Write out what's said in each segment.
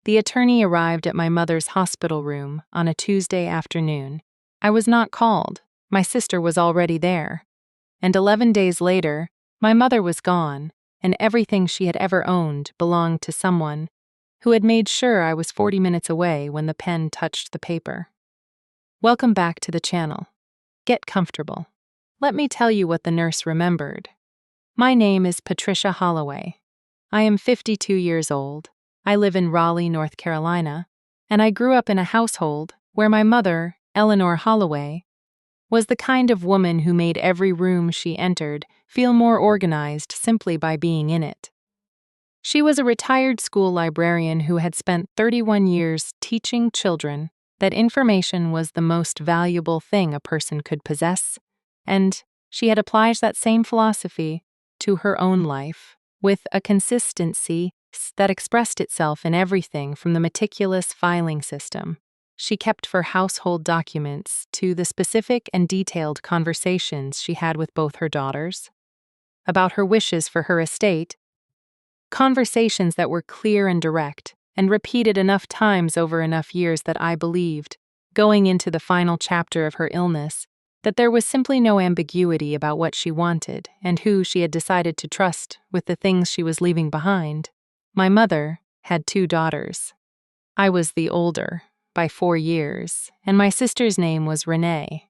The attorney arrived at my mother's hospital room on a Tuesday afternoon. I was not called. My sister was already there. And 11 days later, my mother was gone, and everything she had ever owned belonged to someone who had made sure I was 40 minutes away when the pen touched the paper. Welcome back to the channel. Get comfortable. Let me tell you what the nurse remembered. My name is Patricia Holloway. I am 52 years old. I live in Raleigh, North Carolina, and I grew up in a household where my mother, Eleanor Holloway, was the kind of woman who made every room she entered feel more organized simply by being in it. She was a retired school librarian who had spent 31 years teaching children that information was the most valuable thing a person could possess, and she had applied that same philosophy to her own life with a consistency that expressed itself in everything from the meticulous filing system she kept for household documents to the specific and detailed conversations she had with both her daughters about her wishes for her estate, conversations that were clear and direct and repeated enough times over enough years that I believed, going into the final chapter of her illness, that there was simply no ambiguity about what she wanted and who she had decided to trust with the things she was leaving behind. My mother had 2 daughters. I was the older, by 4 years, and my sister's name was Renee.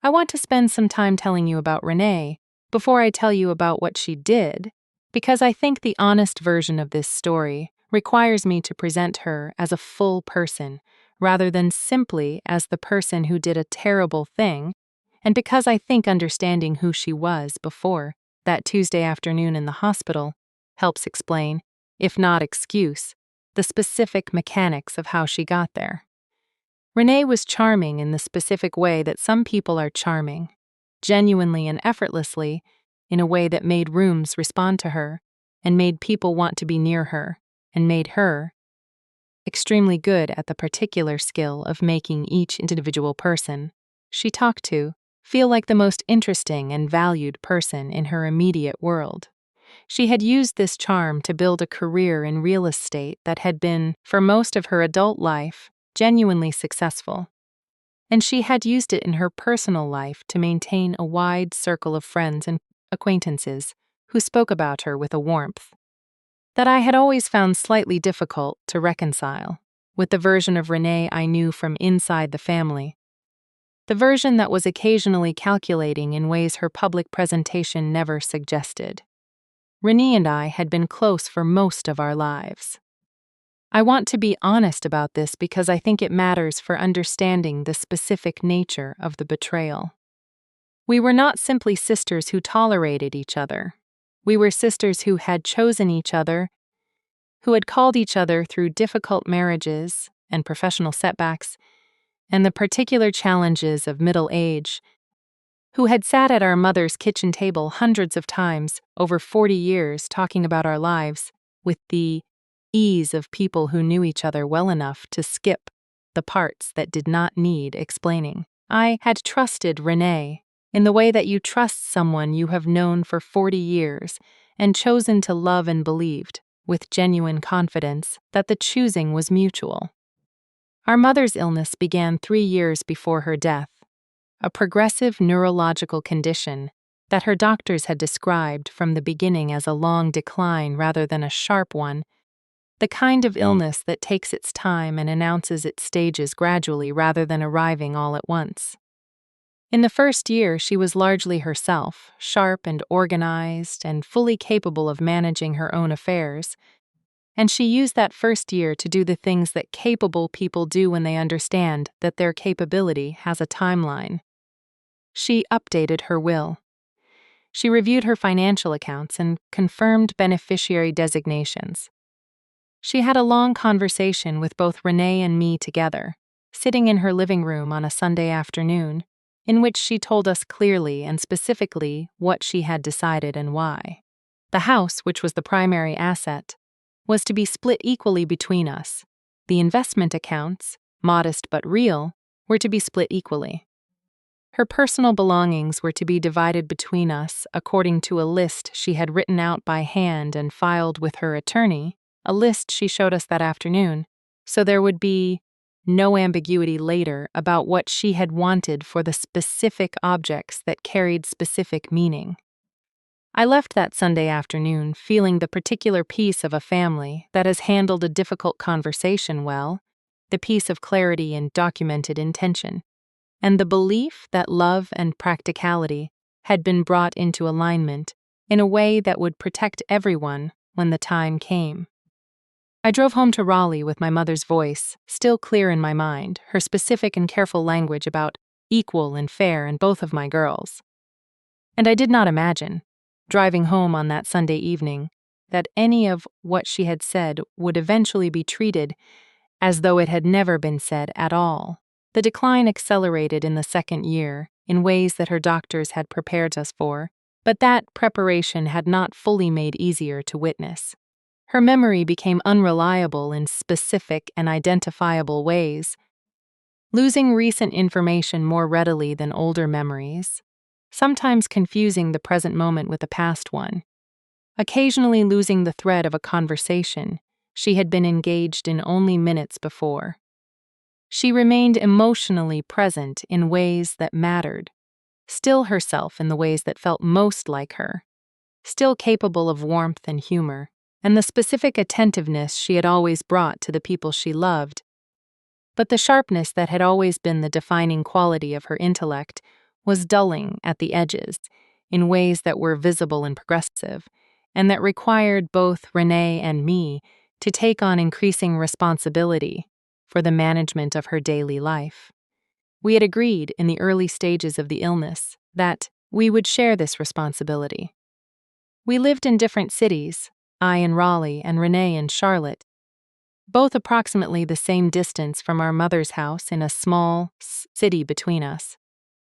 I want to spend some time telling you about Renee before I tell you about what she did, because I think the honest version of this story requires me to present her as a full person rather than simply as the person who did a terrible thing, and because I think understanding who she was before that Tuesday afternoon in the hospital helps explain, if not excuse, the specific mechanics of how she got there. Renee was charming in the specific way that some people are charming, genuinely and effortlessly, in a way that made rooms respond to her and made people want to be near her and made her extremely good at the particular skill of making each individual person she talked to feel like the most interesting and valued person in her immediate world. She had used this charm to build a career in real estate that had been, for most of her adult life, genuinely successful. And she had used it in her personal life to maintain a wide circle of friends and acquaintances who spoke about her with a warmth that I had always found slightly difficult to reconcile with the version of Renee I knew from inside the family. The version that was occasionally calculating in ways her public presentation never suggested. Renee and I had been close for most of our lives. I want to be honest about this because I think it matters for understanding the specific nature of the betrayal. We were not simply sisters who tolerated each other. We were sisters who had chosen each other, who had called each other through difficult marriages and professional setbacks, and the particular challenges of middle age, who had sat at our mother's kitchen table hundreds of times over 40 years talking about our lives with the ease of people who knew each other well enough to skip the parts that did not need explaining. I had trusted Renee in the way that you trust someone you have known for 40 years and chosen to love and believed, with genuine confidence, that the choosing was mutual. Our mother's illness began 3 years before her death, a progressive neurological condition that her doctors had described from the beginning as a long decline rather than a sharp one, the kind of illness that takes its time and announces its stages gradually rather than arriving all at once. In the first year, she was largely herself, sharp and organized and fully capable of managing her own affairs, and she used that first year to do the things that capable people do when they understand that their capability has a timeline. She updated her will. She reviewed her financial accounts and confirmed beneficiary designations. She had a long conversation with both Renee and me together, sitting in her living room on a Sunday afternoon, in which she told us clearly and specifically what she had decided and why. The house, which was the primary asset, was to be split equally between us. The investment accounts, modest but real, were to be split equally. Her personal belongings were to be divided between us according to a list she had written out by hand and filed with her attorney, a list she showed us that afternoon, so there would be no ambiguity later about what she had wanted for the specific objects that carried specific meaning. I left that Sunday afternoon feeling the particular peace of a family that has handled a difficult conversation well, the peace of clarity and documented intention, and the belief that love and practicality had been brought into alignment in a way that would protect everyone when the time came. I drove home to Raleigh with my mother's voice still clear in my mind, her specific and careful language about equal and fair in both of my girls. And I did not imagine, driving home on that Sunday evening, that any of what she had said would eventually be treated as though it had never been said at all. The decline accelerated in the second year in ways that her doctors had prepared us for, but that preparation had not fully made easier to witness. Her memory became unreliable in specific and identifiable ways, losing recent information more readily than older memories, sometimes confusing the present moment with the past one, occasionally losing the thread of a conversation she had been engaged in only minutes before. She remained emotionally present in ways that mattered, still herself in the ways that felt most like her, still capable of warmth and humor, and the specific attentiveness she had always brought to the people she loved. But the sharpness that had always been the defining quality of her intellect was dulling at the edges in ways that were visible and progressive, and that required both Renee and me to take on increasing responsibility for the management of her daily life. We had agreed in the early stages of the illness that we would share this responsibility. We lived in different cities, I in Raleigh and Renee in Charlotte, both approximately the same distance from our mother's house in a small city between us,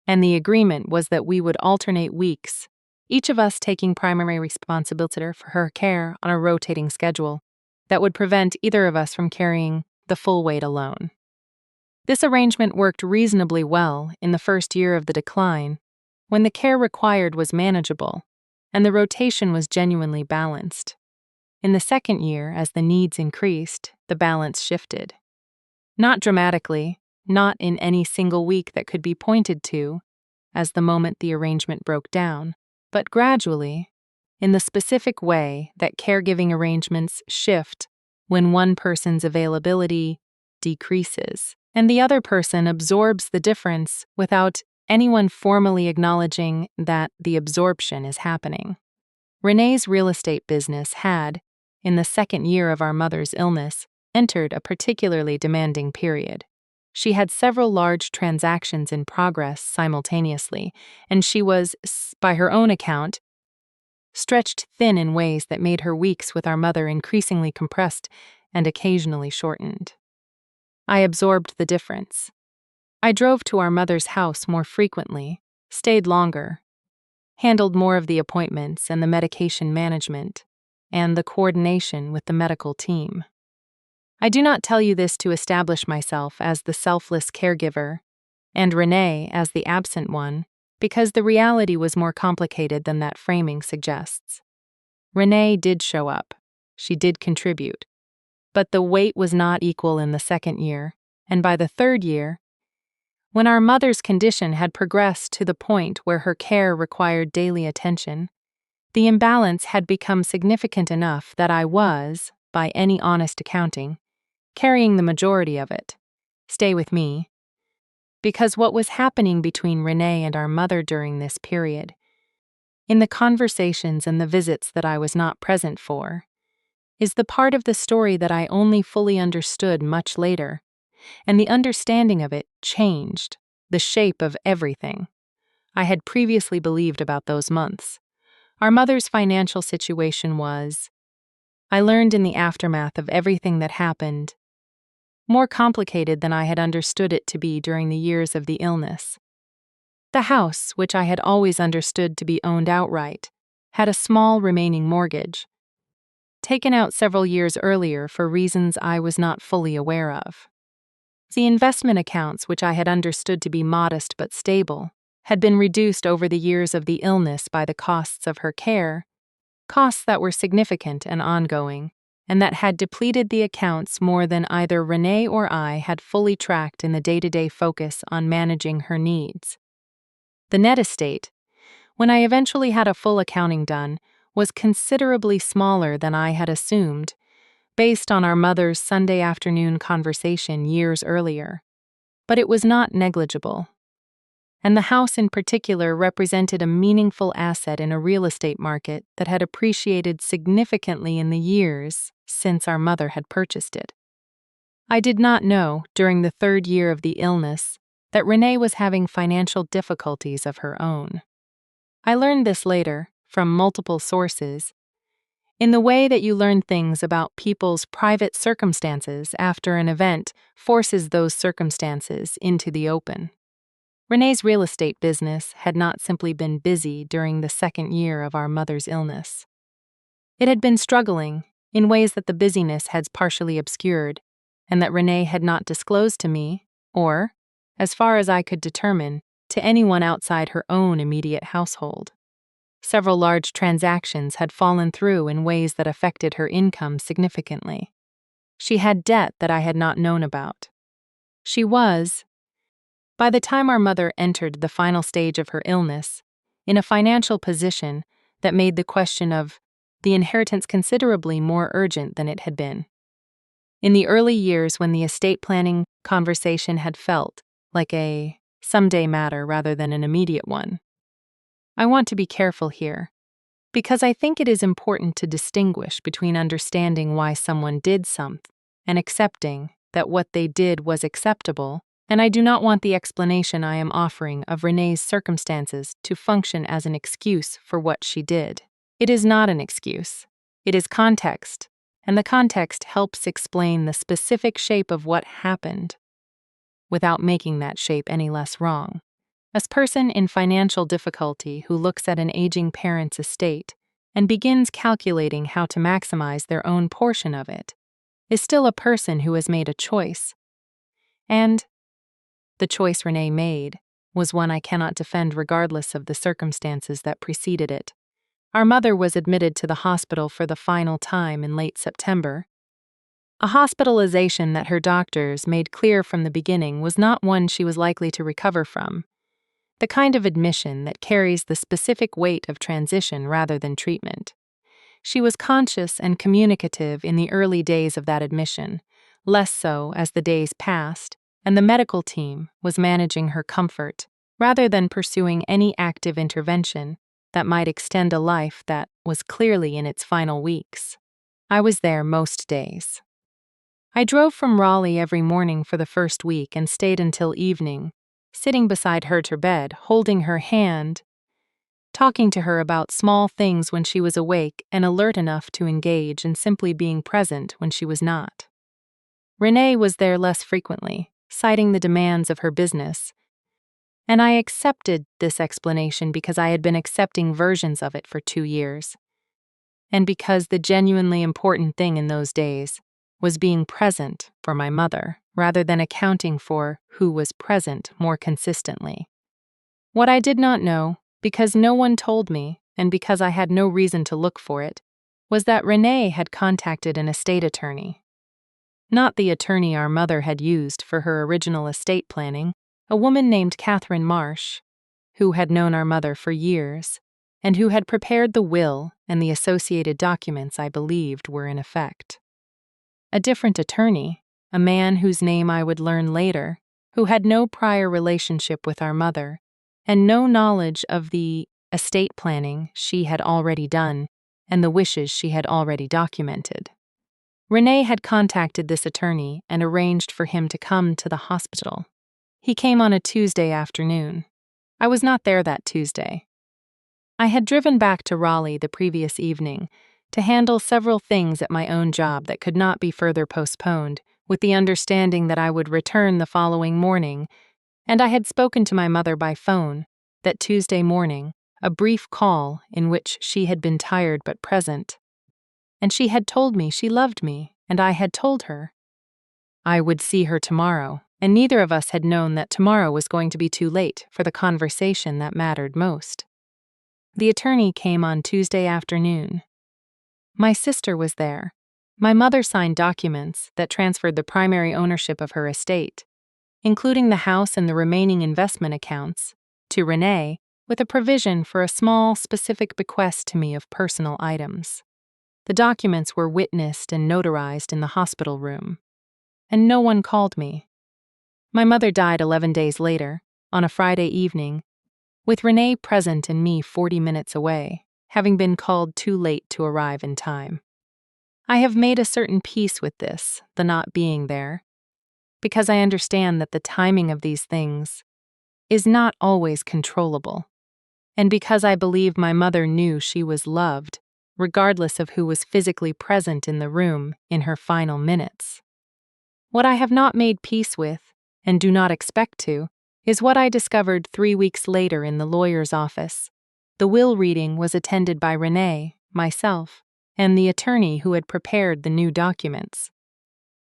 and the agreement was that we would alternate weeks, each of us taking primary responsibility for her care on a rotating schedule that would prevent either of us from carrying the full weight alone. This arrangement worked reasonably well in the first year of the decline, when the care required was manageable and the rotation was genuinely balanced. In the second year, as the needs increased, the balance shifted. Not dramatically, not in any single week that could be pointed to as the moment the arrangement broke down, but gradually, in the specific way that caregiving arrangements shift when one person's availability decreases and the other person absorbs the difference without anyone formally acknowledging that the absorption is happening. Renee's real estate business had, in the second year of our mother's illness, entered a particularly demanding period. She had several large transactions in progress simultaneously, and she was, by her own account, stretched thin in ways that made her weeks with our mother increasingly compressed and occasionally shortened. I absorbed the difference. I drove to our mother's house more frequently, stayed longer, handled more of the appointments and the medication management, and the coordination with the medical team. I do not tell you this to establish myself as the selfless caregiver and Renee as the absent one, because the reality was more complicated than that framing suggests. Renee did show up. She did contribute. But the weight was not equal in the second year, and by the third year, when our mother's condition had progressed to the point where her care required daily attention, the imbalance had become significant enough that I was, by any honest accounting, carrying the majority of it. Stay with me. Because what was happening between Renee and our mother during this period, in the conversations and the visits that I was not present for, is the part of the story that I only fully understood much later, and the understanding of it changed the shape of everything I had previously believed about those months. Our mother's financial situation was, I learned in the aftermath of everything that happened, more complicated than I had understood it to be during the years of the illness. The house, which I had always understood to be owned outright, had a small remaining mortgage, taken out several years earlier for reasons I was not fully aware of. The investment accounts, which I had understood to be modest but stable, had been reduced over the years of the illness by the costs of her care, costs that were significant and ongoing, and that had depleted the accounts more than either Renee or I had fully tracked in the day-to-day focus on managing her needs. The net estate, when I eventually had a full accounting done, was considerably smaller than I had assumed, based on our mother's Sunday afternoon conversation years earlier. But it was not negligible. And the house in particular represented a meaningful asset in a real estate market that had appreciated significantly in the years since our mother had purchased it. I did not know, during the 3rd year of the illness, that Renee was having financial difficulties of her own. I learned this later, from multiple sources, in the way that you learn things about people's private circumstances after an event forces those circumstances into the open. Renee's real estate business had not simply been busy during the 2nd year of our mother's illness. It had been struggling in ways that the busyness had partially obscured, and that Renee had not disclosed to me, or, as far as I could determine, to anyone outside her own immediate household. Several large transactions had fallen through in ways that affected her income significantly. She had debt that I had not known about. She was, by the time our mother entered the final stage of her illness, in a financial position that made the question of the inheritance considerably more urgent than it had been. In the early years when the estate planning conversation had felt like a someday matter rather than an immediate one. I want to be careful here, because I think it is important to distinguish between understanding why someone did something and accepting that what they did was acceptable, and I do not want the explanation I am offering of Renee's circumstances to function as an excuse for what she did. It is not an excuse. It is context, and the context helps explain the specific shape of what happened, without making that shape any less wrong. A person in financial difficulty who looks at an aging parent's estate and begins calculating how to maximize their own portion of it is still a person who has made a choice. And the choice Renee made was one I cannot defend regardless of the circumstances that preceded it. Our mother was admitted to the hospital for the final time in late September. A hospitalization that her doctors made clear from the beginning was not one she was likely to recover from. The kind of admission that carries the specific weight of transition rather than treatment. She was conscious and communicative in the early days of that admission, less so as the days passed, and the medical team was managing her comfort, rather than pursuing any active intervention that might extend a life that was clearly in its final weeks. I was there most days. I drove from Raleigh every morning for the first week and stayed until evening, sitting beside her to bed, holding her hand, talking to her about small things when she was awake and alert enough to engage, and simply being present when she was not. Renee was there less frequently, citing the demands of her business, and I accepted this explanation because I had been accepting versions of it for 2 years, and because the genuinely important thing in those days was being present for my mother, rather than accounting for who was present more consistently. What I did not know, because no one told me, and because I had no reason to look for it, was that Renee had contacted an estate attorney. Not the attorney our mother had used for her original estate planning, a woman named Catherine Marsh, who had known our mother for years, and who had prepared the will and the associated documents I believed were in effect. A different attorney, a man whose name I would learn later, who had no prior relationship with our mother, and no knowledge of the estate planning she had already done and the wishes she had already documented. Renee had contacted this attorney and arranged for him to come to the hospital. He came on a Tuesday afternoon. I was not there that Tuesday. I had driven back to Raleigh the previous evening to handle several things at my own job that could not be further postponed, with the understanding that I would return the following morning, and I had spoken to my mother by phone that Tuesday morning, a brief call in which she had been tired but present, and she had told me she loved me, and I had told her I would see her tomorrow, and neither of us had known that tomorrow was going to be too late for the conversation that mattered most. The attorney came on Tuesday afternoon. My sister was there, My mother signed documents that transferred the primary ownership of her estate, including the house and the remaining investment accounts, to Renee, with a provision for a small, specific bequest to me of personal items. The documents were witnessed and notarized in the hospital room, and no one called me. My mother died 11 days later, on a Friday evening, with Renee present and me 40 minutes away, having been called too late to arrive in time. I have made a certain peace with this, the not being there, because I understand that the timing of these things is not always controllable, and because I believe my mother knew she was loved, regardless of who was physically present in the room in her final minutes. What I have not made peace with, and do not expect to, is what I discovered 3 weeks later in the lawyer's office. The will reading was attended by Renee, myself, and the attorney who had prepared the new documents.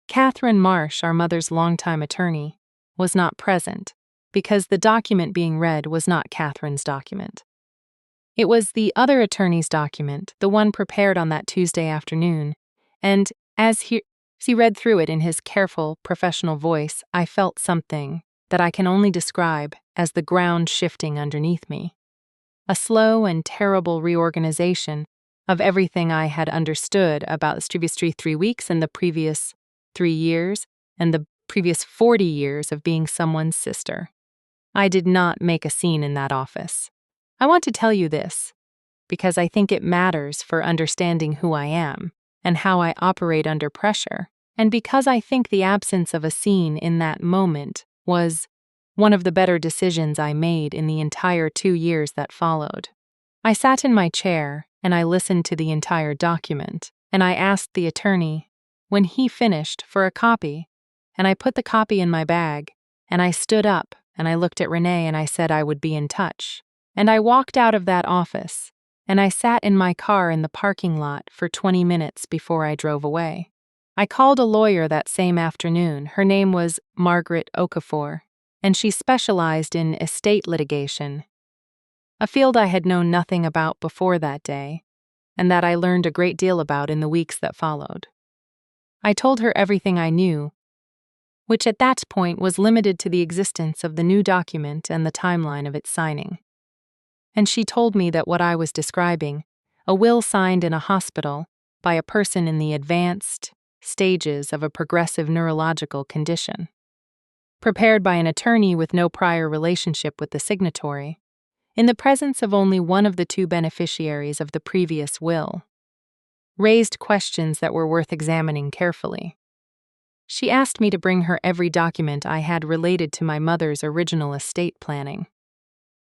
Catherine Marsh, our mother's longtime attorney, was not present, because the document being read was not Catherine's document. It was the other attorney's document, the one prepared on that Tuesday afternoon, and as he read through it in his careful, professional voice, I felt something that I can only describe as the ground shifting underneath me. A slow and terrible reorganization of everything I had understood about the previous 3 weeks and the previous 3 years and the previous 40 years of being someone's sister. I did not make a scene in that office. I want to tell you this because I think it matters for understanding who I am and how I operate under pressure, and because I think the absence of a scene in that moment was one of the better decisions I made in the entire 2 years that followed. I sat in my chair and I listened to the entire document, and I asked the attorney, when he finished, for a copy, and I put the copy in my bag, and I stood up and I looked at Renee and I said I would be in touch. And I walked out of that office, and I sat in my car in the parking lot for 20 minutes before I drove away. I called a lawyer that same afternoon. Her name was Margaret Okafor, and she specialized in estate litigation, a field I had known nothing about before that day, and that I learned a great deal about in the weeks that followed. I told her everything I knew, which at that point was limited to the existence of the new document and the timeline of its signing. And she told me that what I was describing, a will signed in a hospital by a person in the advanced stages of a progressive neurological condition, prepared by an attorney with no prior relationship with the signatory, in the presence of only one of the 2 beneficiaries of the previous will, raised questions that were worth examining carefully. She asked me to bring her every document I had related to my mother's original estate planning.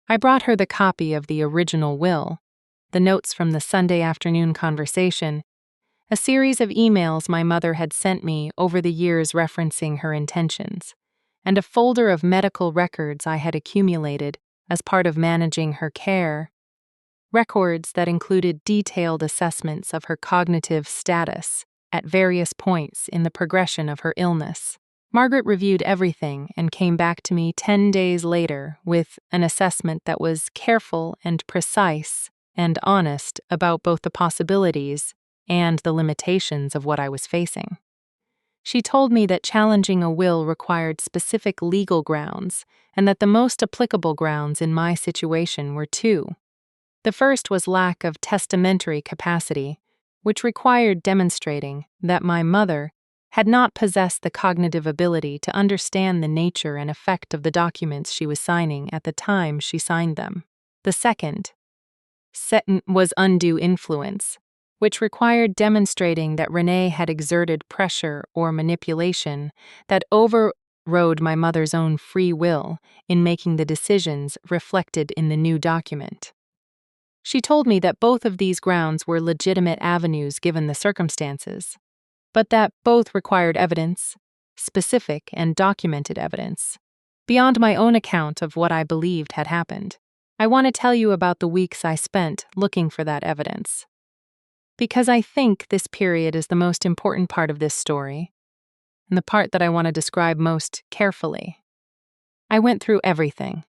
I brought her the copy of the original will, the notes from the Sunday afternoon conversation, a series of emails my mother had sent me over the years referencing her intentions, and a folder of medical records I had accumulated as part of managing her care, records that included detailed assessments of her cognitive status at various points in the progression of her illness. Margaret reviewed everything and came back to me 10 days later with an assessment that was careful and precise and honest about both the possibilities and the limitations of what I was facing. She told me that challenging a will required specific legal grounds and that the most applicable grounds in my situation were 2. The first was lack of testamentary capacity, which required demonstrating that my mother had not possessed the cognitive ability to understand the nature and effect of the documents she was signing at the time she signed them. The second was undue influence, which required demonstrating that Renee had exerted pressure or manipulation that overrode my mother's own free will in making the decisions reflected in the new document. She told me that both of these grounds were legitimate avenues given the circumstances, but that both required evidence, specific and documented evidence, beyond my own account of what I believed had happened. I want to tell you about the weeks I spent looking for that evidence, because I think this period is the most important part of this story, and the part that I want to describe most carefully. I went through everything,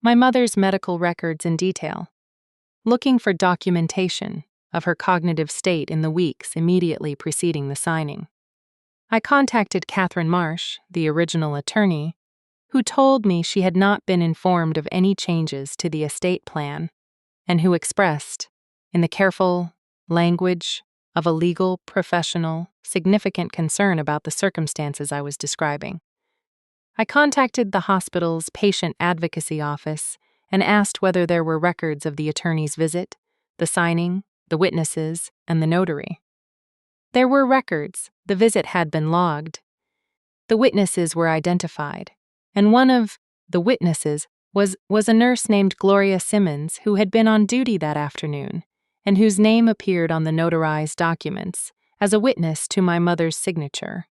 my mother's medical records in detail, looking for documentation of her cognitive state in the weeks immediately preceding the signing. I contacted Catherine Marsh, the original attorney, who told me she had not been informed of any changes to the estate plan, and who expressed, in the careful language of a legal professional, significant concern about the circumstances I was describing. I contacted the hospital's patient advocacy office and asked whether there were records of the attorney's visit, the signing, the witnesses, and the notary. There were records. The visit had been logged. The witnesses were identified, and one of the witnesses was a nurse named Gloria Simmons, who had been on duty that afternoon and whose name appeared on the notarized documents as a witness to my mother's signature.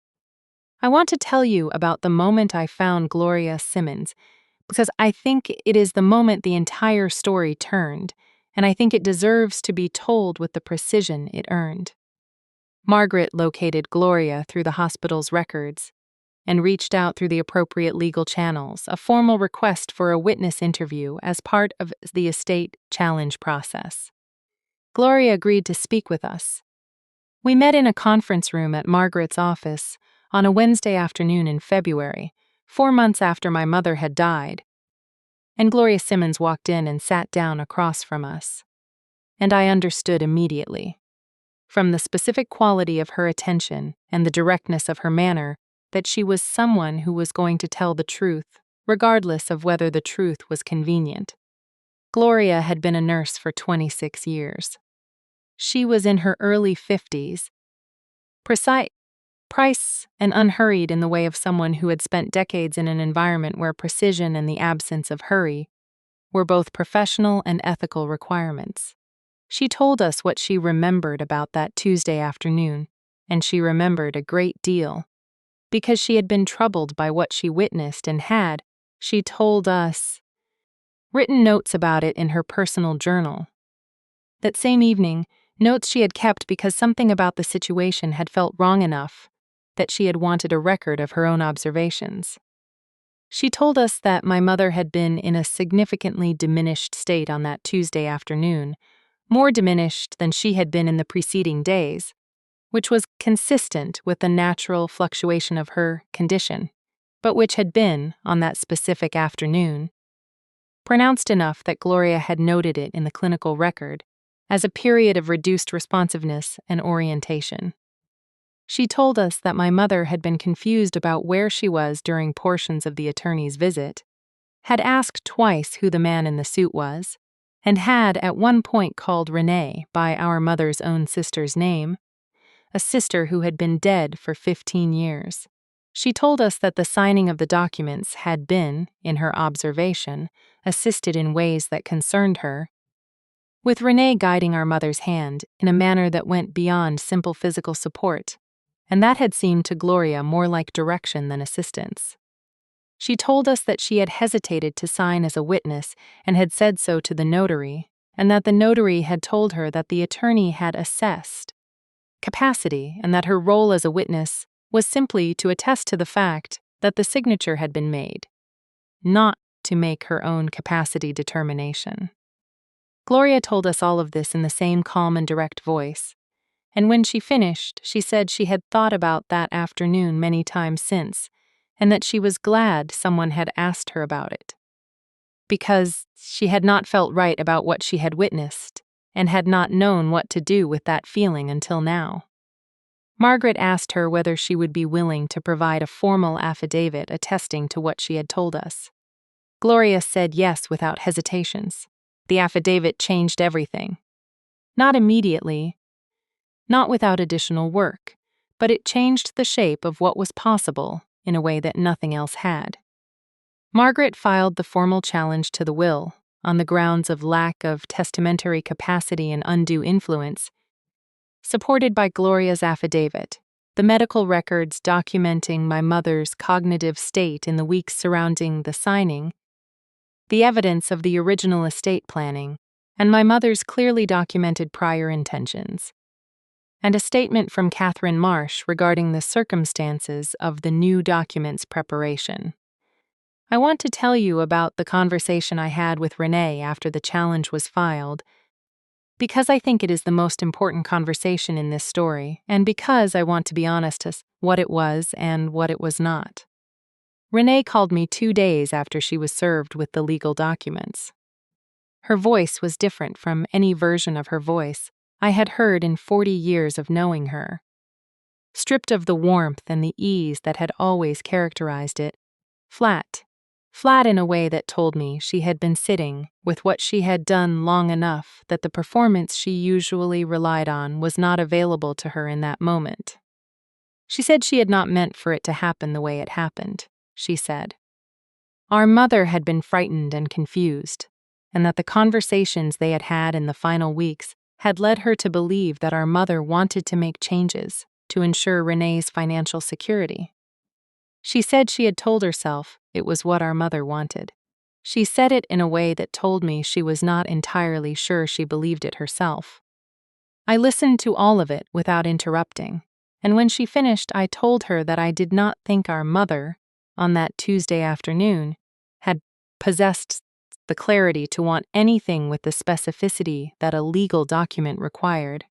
I want to tell you about the moment I found Gloria Simmons because I think it is the moment the entire story turned, and I think it deserves to be told with the precision it earned. Margaret located Gloria through the hospital's records and reached out through the appropriate legal channels, a formal request for a witness interview as part of the estate challenge process. Gloria agreed to speak with us. We met in a conference room at Margaret's office on a Wednesday afternoon in February, 4 months after my mother had died, and Gloria Simmons walked in and sat down across from us. And I understood immediately, from the specific quality of her attention and the directness of her manner, that she was someone who was going to tell the truth, regardless of whether the truth was convenient. Gloria had been a nurse for 26 years. She was in her early 50s, precise and unhurried in the way of someone who had spent decades in an environment where precision and the absence of hurry were both professional and ethical requirements. She told us what she remembered about that Tuesday afternoon, and she remembered a great deal, because she had been troubled by what she witnessed and had, she told us, written notes about it in her personal journal. That same evening, notes she had kept because something about the situation had felt wrong enough that she had wanted a record of her own observations. She told us that my mother had been in a significantly diminished state on that Tuesday afternoon, more diminished than she had been in the preceding days, which was consistent with the natural fluctuation of her condition, but which had been, on that specific afternoon, pronounced enough that Gloria had noted it in the clinical record as a period of reduced responsiveness and orientation. She told us that my mother had been confused about where she was during portions of the attorney's visit, had asked twice who the man in the suit was, and had at one point called Renee by our mother's own sister's name, a sister who had been dead for 15 years. She told us that the signing of the documents had been, in her observation, assisted in ways that concerned her, with Renee guiding our mother's hand in a manner that went beyond simple physical support, and that had seemed to Gloria more like direction than assistance. She told us that she had hesitated to sign as a witness and had said so to the notary, and that the notary had told her that the attorney had assessed capacity and that her role as a witness was simply to attest to the fact that the signature had been made, not to make her own capacity determination. Gloria told us all of this in the same calm and direct voice, and when she finished, she said she had thought about that afternoon many times since, and that she was glad someone had asked her about it, because she had not felt right about what she had witnessed and had not known what to do with that feeling until now. Margaret asked her whether she would be willing to provide a formal affidavit attesting to what she had told us. Gloria said yes without hesitations. The affidavit changed everything. Not immediately, not without additional work, but it changed the shape of what was possible in a way that nothing else had. Margaret filed the formal challenge to the will on the grounds of lack of testamentary capacity and undue influence, supported by Gloria's affidavit, the medical records documenting my mother's cognitive state in the weeks surrounding the signing, the evidence of the original estate planning, and my mother's clearly documented prior intentions, and a statement from Catherine Marsh regarding the circumstances of the new document's preparation. I want to tell you about the conversation I had with Renee after the challenge was filed, Because I think it is the most important conversation in this story, and because I want to be honest as what it was and what it was not. Renee called me 2 days after she was served with the legal documents. Her voice was different from any version of her voice I had heard in 40 years of knowing her. Stripped of the warmth and the ease that had always characterized it, flat in a way that told me she had been sitting with what she had done long enough that the performance she usually relied on was not available to her in that moment. She said she had not meant for it to happen the way it happened, she said. Our mother had been frightened and confused, and that the conversations they had had in the final weeks had led her to believe that our mother wanted to make changes to ensure Renee's financial security. She said she had told herself it was what our mother wanted. She said it in a way that told me she was not entirely sure she believed it herself. I listened to all of it without interrupting, and when she finished, I told her that I did not think our mother, on that Tuesday afternoon, had possessed the clarity to want anything with the specificity that a legal document required,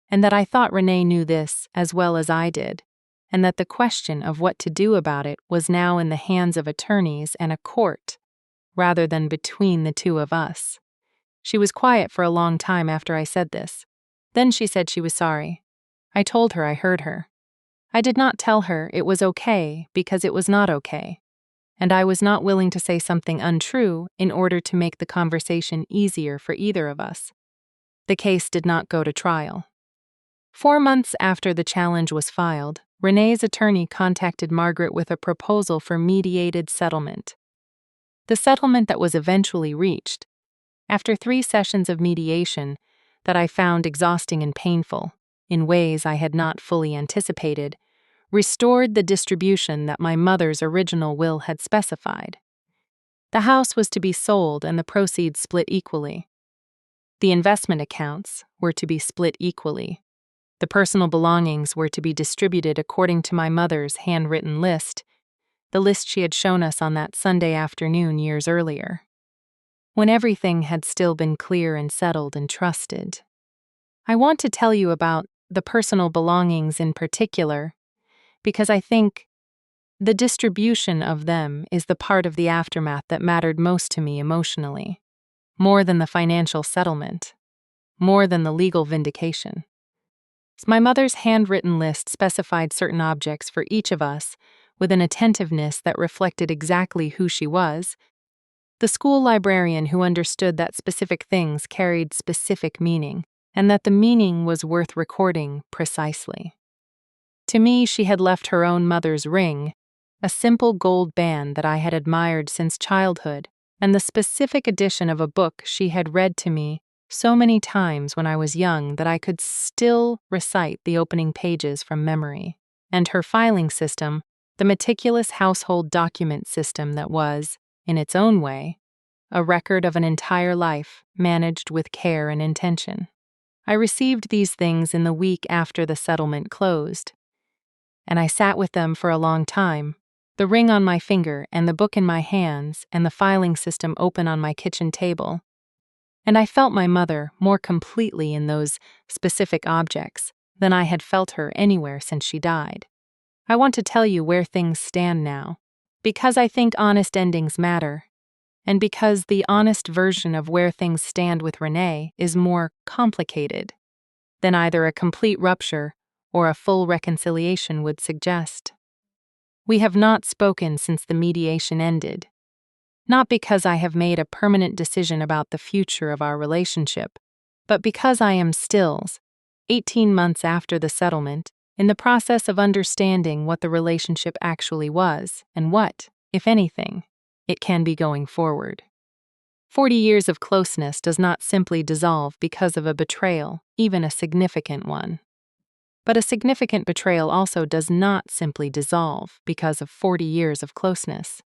and that I thought Renee knew this as well as I did, and that the question of what to do about it was now in the hands of attorneys and a court, rather than between the two of us. She was quiet for a long time after I said this. Then she said she was sorry. I told her I heard her. I did not tell her it was okay because it was not okay, and I was not willing to say something untrue in order to make the conversation easier for either of us. The case did not go to trial. 4 months after the challenge was filed, Renee's attorney contacted Margaret with a proposal for mediated settlement. The settlement that was eventually reached, after 3 sessions of mediation that I found exhausting and painful, in ways I had not fully anticipated, restored the distribution that my mother's original will had specified. The house was to be sold and the proceeds split equally. The investment accounts were to be split equally. The personal belongings were to be distributed according to my mother's handwritten list, the list she had shown us on that Sunday afternoon years earlier, when everything had still been clear and settled and trusted. I want to tell you about the personal belongings in particular, because I think the distribution of them is the part of the aftermath that mattered most to me emotionally, more than the financial settlement, more than the legal vindication. My mother's handwritten list specified certain objects for each of us with an attentiveness that reflected exactly who she was, the school librarian who understood that specific things carried specific meaning, and that the meaning was worth recording precisely. To me, she had left her own mother's ring, a simple gold band that I had admired since childhood, and the specific edition of a book she had read to me so many times when I was young that I could still recite the opening pages from memory, and her filing system, the meticulous household document system that was, in its own way, a record of an entire life managed with care and intention. I received these things in the week after the settlement closed, and I sat with them for a long time, the ring on my finger and the book in my hands and the filing system open on my kitchen table. And I felt my mother more completely in those specific objects than I had felt her anywhere since she died. I want to tell you where things stand now, because I think honest endings matter, and because the honest version of where things stand with Renee is more complicated than either a complete rupture or a full reconciliation would suggest. We have not spoken since the mediation ended. Not because I have made a permanent decision about the future of our relationship, but because I am still, 18 months after the settlement, in the process of understanding what the relationship actually was and what, if anything, it can be going forward. 40 years of closeness does not simply dissolve because of a betrayal, even a significant one. But a significant betrayal also does not simply dissolve because of 40 years of closeness.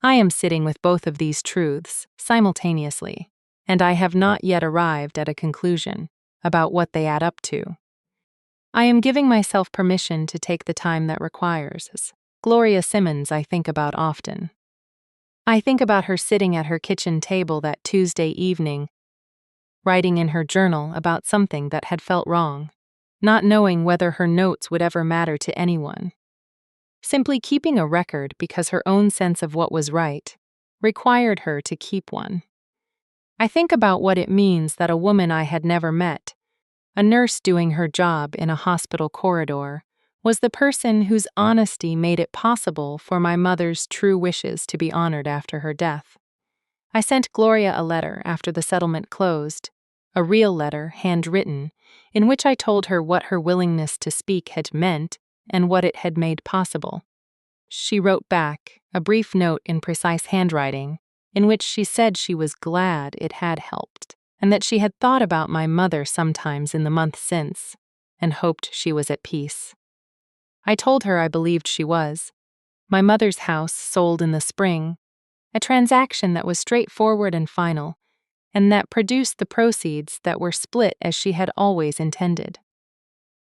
I am sitting with both of these truths simultaneously, and I have not yet arrived at a conclusion about what they add up to. I am giving myself permission to take the time that requires. Gloria Simmons I think about often. I think about her sitting at her kitchen table that Tuesday evening, writing in her journal about something that had felt wrong, not knowing whether her notes would ever matter to anyone. Simply keeping a record because her own sense of what was right required her to keep one. I think about what it means that a woman I had never met, a nurse doing her job in a hospital corridor, was the person whose honesty made it possible for my mother's true wishes to be honored after her death. I sent Gloria a letter after the settlement closed, a real letter, handwritten, in which I told her what her willingness to speak had meant and what it had made possible. She wrote back, a brief note in precise handwriting, in which she said she was glad it had helped, and that she had thought about my mother sometimes in the month since, and hoped she was at peace. I told her I believed she was. My mother's house sold in the spring, a transaction that was straightforward and final, and that produced the proceeds that were split as she had always intended.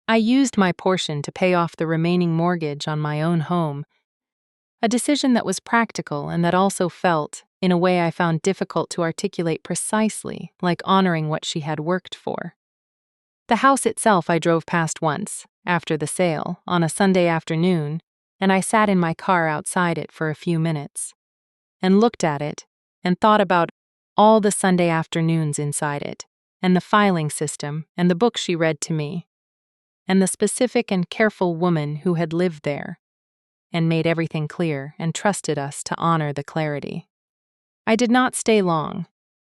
I used my portion to pay off the remaining mortgage on my own home, a decision that was practical and that also felt, in a way I found difficult to articulate precisely, like honoring what she had worked for. The house itself I drove past once, after the sale, on a Sunday afternoon, and I sat in my car outside it for a few minutes, and looked at it, and thought about all the Sunday afternoons inside it, and the filing system, and the book she read to me, and the specific and careful woman who had lived there, and made everything clear and trusted us to honor the clarity. I did not stay long.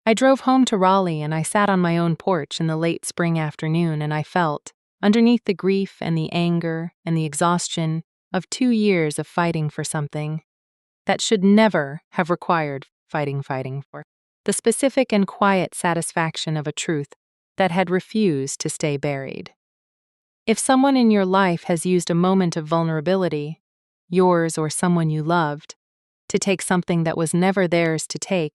I drove home to Raleigh and I sat on my own porch in the late spring afternoon, and I felt, underneath the grief and the anger and the exhaustion of 2 years of fighting for something that should never have required fighting for, the specific and quiet satisfaction of a truth that had refused to stay buried. If someone in your life has used a moment of vulnerability, yours or someone you loved, to take something that was never theirs to take,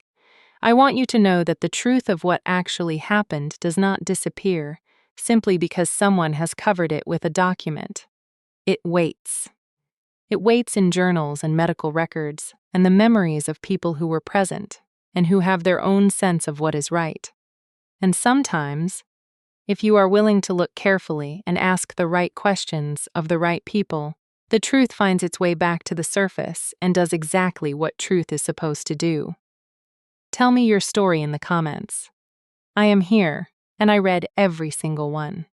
I want you to know that the truth of what actually happened does not disappear simply because someone has covered it with a document. It waits. It waits in journals and medical records and the memories of people who were present and who have their own sense of what is right. And sometimes, if you are willing to look carefully and ask the right questions of the right people, the truth finds its way back to the surface and does exactly what truth is supposed to do. Tell me your story in the comments. I am here, and I read every single one.